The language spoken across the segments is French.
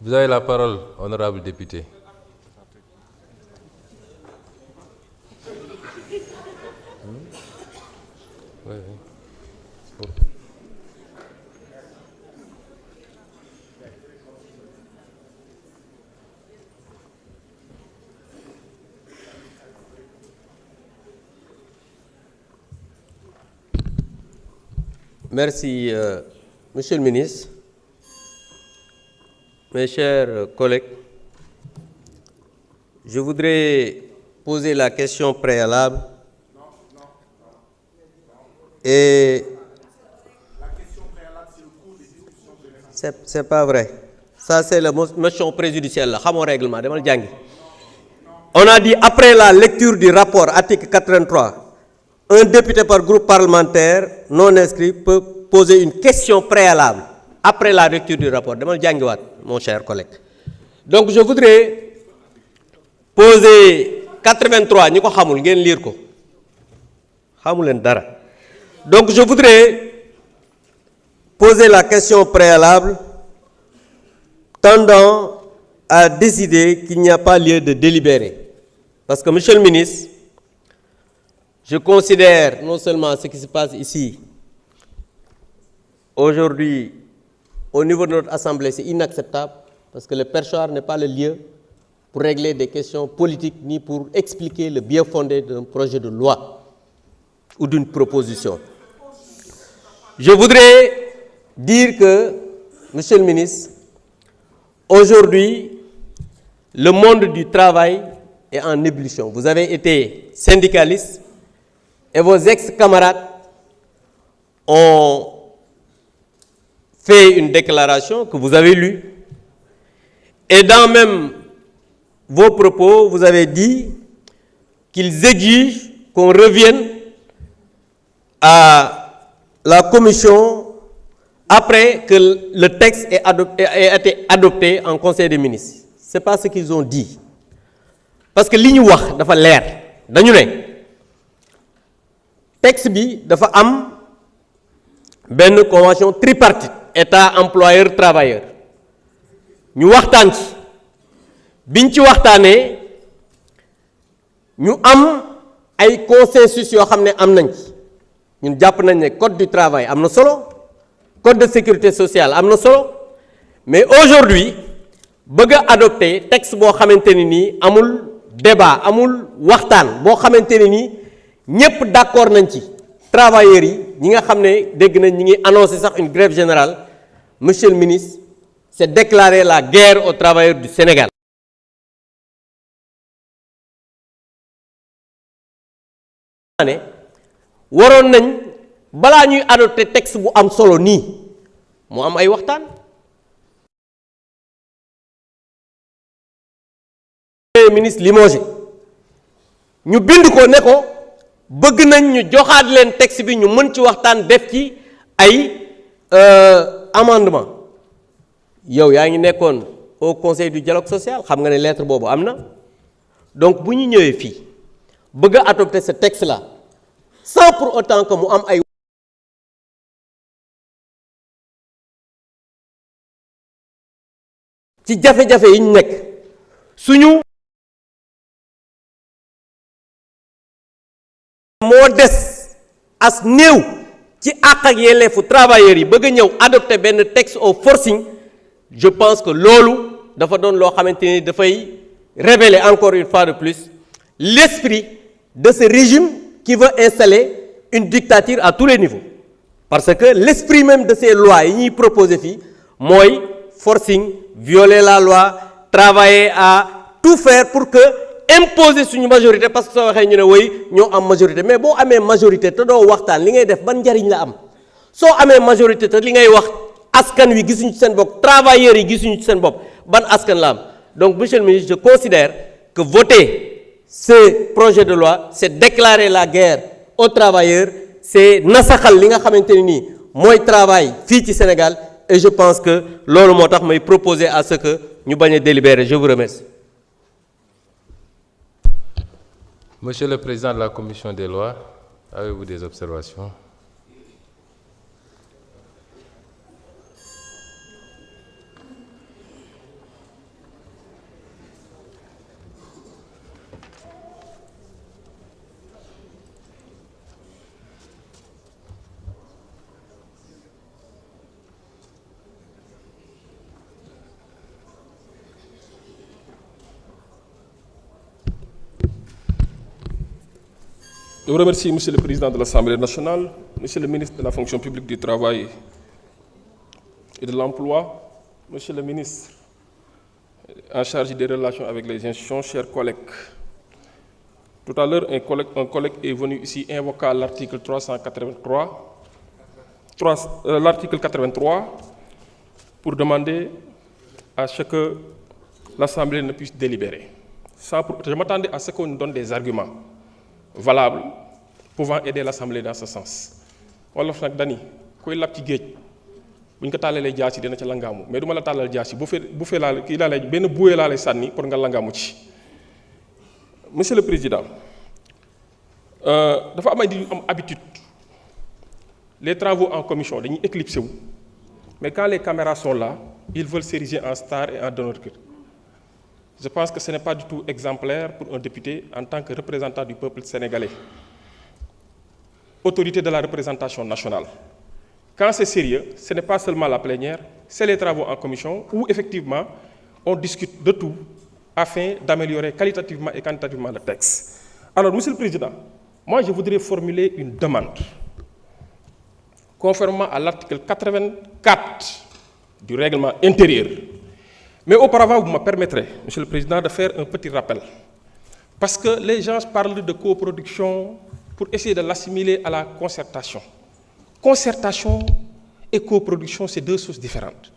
Vous avez la parole, honorable député. Oui, oui. Merci, Monsieur le ministre, mes chers collègues. Je voudrais poser la question préalable. Et la question préalable, c'est le cours des discussions générales. C'est pas vrai. Ça, c'est la motion préjudicielle. Règlement. On a dit après la lecture du rapport, article 83, un député par groupe parlementaire non inscrit peut poser une question préalable après la lecture du rapport. Mon cher collègue. Donc je voudrais poser 83, nous savons lire ko. Donc je voudrais poser la question préalable tendant à décider qu'il n'y a pas lieu de délibérer. Parce que, Monsieur le ministre, je considère non seulement ce qui se passe ici, aujourd'hui, au niveau de notre Assemblée, c'est inacceptable, parce que le perchoir n'est pas le lieu pour régler des questions politiques, ni pour expliquer le bien fondé d'un projet de loi ou d'une proposition. Je voudrais dire que, Monsieur le ministre, aujourd'hui, le monde du travail est en ébullition. Vous avez été syndicaliste et vos ex-camarades ont fait une déclaration que vous avez lue. Et dans même vos propos, vous avez dit qu'ils exigent qu'on revienne à la commission après que le texte ait été adopté en Conseil des ministres. Ce n'est pas ce qu'ils ont dit. Parce que li ñu wax dafa leer dañu ne texte bi dafa am benn convention tripartite état employeur travailleur ñu waxtaan ci biñ ci waxtaanee ñu am ay consensus yoo xam ne am nañ ci ñun jàpp nañ ne code du travail am na solo code de sécurité sociale am na solo mais aujourd'hui bëgg a adopter texte boo xamante ni nii amul débat amul waxtaan boo xamante ni nii ñëpp d'accord nañ ci travailleurs yi ñi nga xam ne dégg nañ ñi ngi annoncé sax une grève générale. Monsieur le ministre, c'est déclarer la guerre aux travailleurs du Sénégal. waroon nañ balaa ñuy adopté texte bu am solo nii mu am ay waxtaan. Ministre limogé ñu bind ko ne ko bëgg nañ ñu joxaat leen texte bi ñu mën ci waxtaan def ci ay amendement yow yaa ngi nekkoon au conseil du dialogue social xam nga ne lettre boobu am na donc bu ñu ñëwee fii bëgg a adopter ce texte là sans pour autant que mu am ay ci jafe-jafe yi ñu nekk suñu moo des as néew ci àq ak yelleefu travailleurs yi bëgg a ñëw adopter benn texte au forcing je pense que loolu dafa doon loo xamante ni dafay révéler encore une fois de plus l'esprit de ce régime qui veut installer une dictature à tous les niveaux parce que l'esprit même de ces lois yi ñuy proposer fii mooy forcing violer la loi travailler à tout faire pour que imposer suñu majorité parce que soo waxee ñu ne woy ñoo am majorité mais boo amee majorité te doo waxtaan li ngay def ban njariñ la am soo amee majorité te li ngay wax askan wi gisuñu ci seen bopp travailleurs yi gisuñu ci seen bopp ban askan la am donc monsieur le ministre je considère que voter ce projet de loi c'est déclarer la guerre aux travailleurs c'est nasaxal li nga xamante ne nii mooy travail fii ci Sénégal et je pense que loolu moo tax may proposer à ce que ñu bañ a délibérer je vous remercie. Monsieur le Président de la Commission des lois, avez-vous des observations? vous remercie, Monsieur le Président de l'Assemblée nationale, Monsieur le ministre de la fonction publique du Travail et de l'Emploi, Monsieur le ministre en charge des relations avec les institutions, chers collègues. Tout à l'heure, un collègue est venu ici invoquer l'article 83 pour demander à ce que l'Assemblée ne puisse délibérer. Je m'attendais à ce qu'on nous donne des arguments valables pouvant aider l'Assemblée dans ce sens. Wolof nag dani koy lab ci géej bu ñu ko tàllalee jaasi dina ca langaamu mais du ma la tàllal jaasi bu fee laa kii laa lay benn buwee laa lay sànni pour nga langaamu ci. Monsieur le Président dafa am ay nit yu am habitude les travaux en commission dañuy éclipsé wu mais quand les caméras sont là ils veulent s'ériger en star et en donneur de cœur. Je pense que ce n'est pas du tout exemplaire pour un député en tant que représentant du peuple sénégalais, autorité de la représentation nationale. Quand c'est sérieux, ce n'est pas seulement la plénière, c'est les travaux en commission où effectivement on discute de tout afin d'améliorer qualitativement et quantitativement le texte. Alors, Monsieur le Président, moi je voudrais formuler une demande. Conformément à l'article 84 du règlement intérieur. Mais auparavant, vous me permettrez, Monsieur le Président, de faire un petit rappel. Parce que les gens parlent de coproduction pour essayer de l'assimiler à la concertation. Concertation et coproduction, c'est deux choses différentes.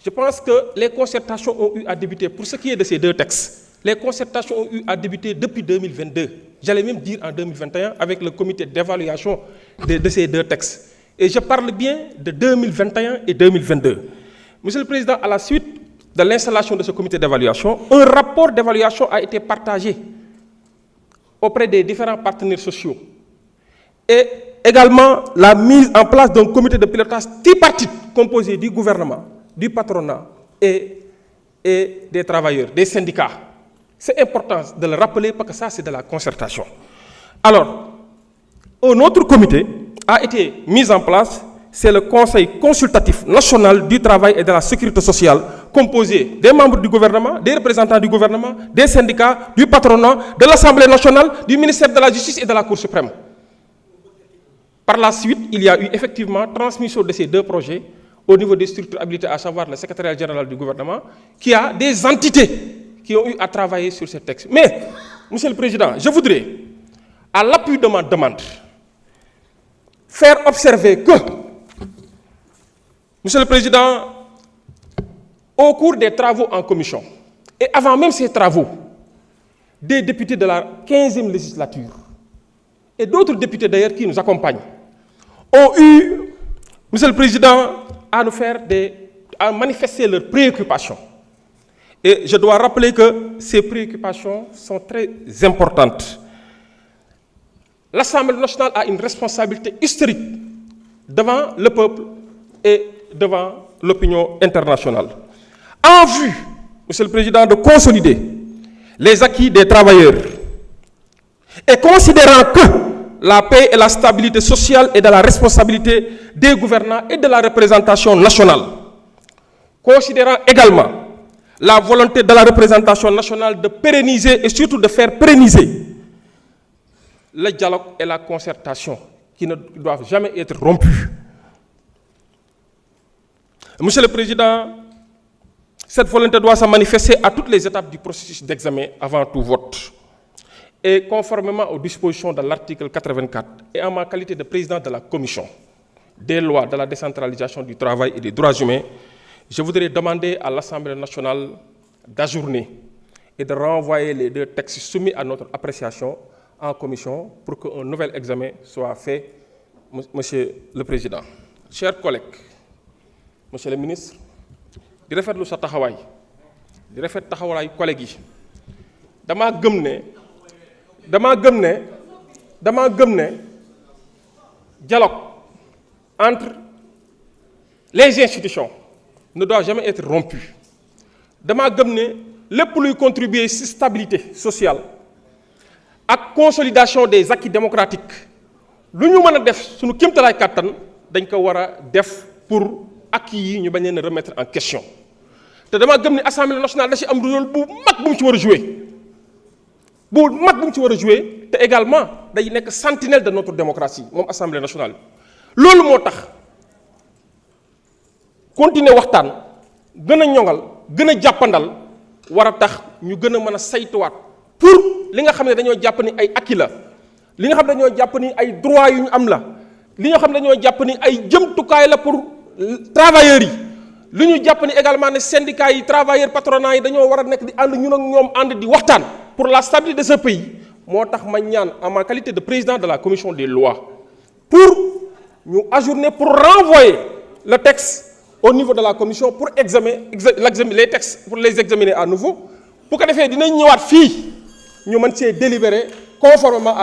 Je pense que les concertations ont eu à débuter, pour ce qui est de ces deux textes, les concertations ont eu à débuter depuis 2022. J'allais même dire en 2021 avec le comité d'évaluation de ces deux textes. Et je parle bien de 2021 et 2022. Monsieur le Président, à la suite de l'installation de ce comité d'évaluation, un rapport d'évaluation a été partagé auprès des différents partenaires sociaux. Et également la mise en place d'un comité de pilotage tripartite composé du gouvernement, du patronat et des travailleurs, des syndicats. C'est important de le rappeler parce que ça, c'est de la concertation. Alors, un autre comité a été mis en place, c'est le Conseil consultatif national du travail et de la sécurité sociale, composé des membres du gouvernement, des représentants du gouvernement, des syndicats, du patronat, de l'Assemblée nationale, du ministère de la Justice et de la Cour suprême. Par la suite, il y a eu effectivement transmission de ces deux projets au niveau des structures habilitées, à savoir le secrétariat général du gouvernement, qui a des entités qui ont eu à travailler sur ces textes. Mais, Monsieur le Président, je voudrais, à l'appui de ma demande, faire observer que, Monsieur le Président, au cours des travaux en commission, et avant même ces travaux, des députés de la 15e législature, et d'autres députés d'ailleurs qui nous accompagnent, ont eu, Monsieur le Président, à manifester leurs préoccupations. Et je dois rappeler que ces préoccupations sont très importantes. L'Assemblée nationale a une responsabilité historique devant le peuple et devant l'opinion internationale. En vue, Monsieur le Président, de consolider les acquis des travailleurs et considérant que la paix et la stabilité sociale est de la responsabilité des gouvernants et de la représentation nationale, considérant également la volonté de la représentation nationale de pérenniser et surtout de faire pérenniser le dialogue et la concertation qui ne doivent jamais être rompus. Monsieur le Président, cette volonté doit se manifester à toutes les étapes du processus d'examen avant tout vote. Et conformément aux dispositions de l'article 84 et en ma qualité de président de la commission des lois de la décentralisation du travail et des droits humains, je voudrais demander à l'Assemblée nationale d'ajourner et de renvoyer les deux textes soumis à notre appréciation en commission pour qu'un nouvel examen soit fait, Monsieur le Président. Chers collègues, Monsieur le ministre, di rafetlu sa taxawaay di rafet taxawaayu collègues yi damaa gëm ne dialogue entre les institutions ne doit jamais être rompu. Damaa gëm ne lépp luy contribuer ci stabilité sociale ak consolidation des acquis démocratiques lu ñu mën a def suñu kéemtalaay kàttan dañ ko war a def pour acquis yi ñu bañ leen a remettre en question. te damaa gëm ne Assemblée nationale da ci am rôle bu mag bu mu ci war a jouer bu mag bu mu ci war a jouer te également day nekk sentinelle de notre démocratie moom assemblée nationale. loolu moo tax continuer waxtaan gën a ñoŋal gën a jàppandal war a tax ñu gën a mën a saytuwaat pour li nga xam ne dañoo jàpp ni ay acquis la li nga xam ne dañoo jàpp ni ay droits yu ñu am la li nga xam ne dañoo jàpp ni ay jëmtukaay la pour travailleurs yi li ñu jàpp ni également ne syndicats yi travailleurs patronat yi dañoo war a nekk di ànd ñun ak ñoom ànd di waxtaan pour la stabilité de ce pays moo tax ma ñaan en ma qualité de président de la commission des lois pour ñu ajourner pour renvoyer le texte au niveau de la commission pour examiner les textes pour les examiner à nouveau bu ko defee dinañ ñëwaat fii ñu mën see délibérer conformément à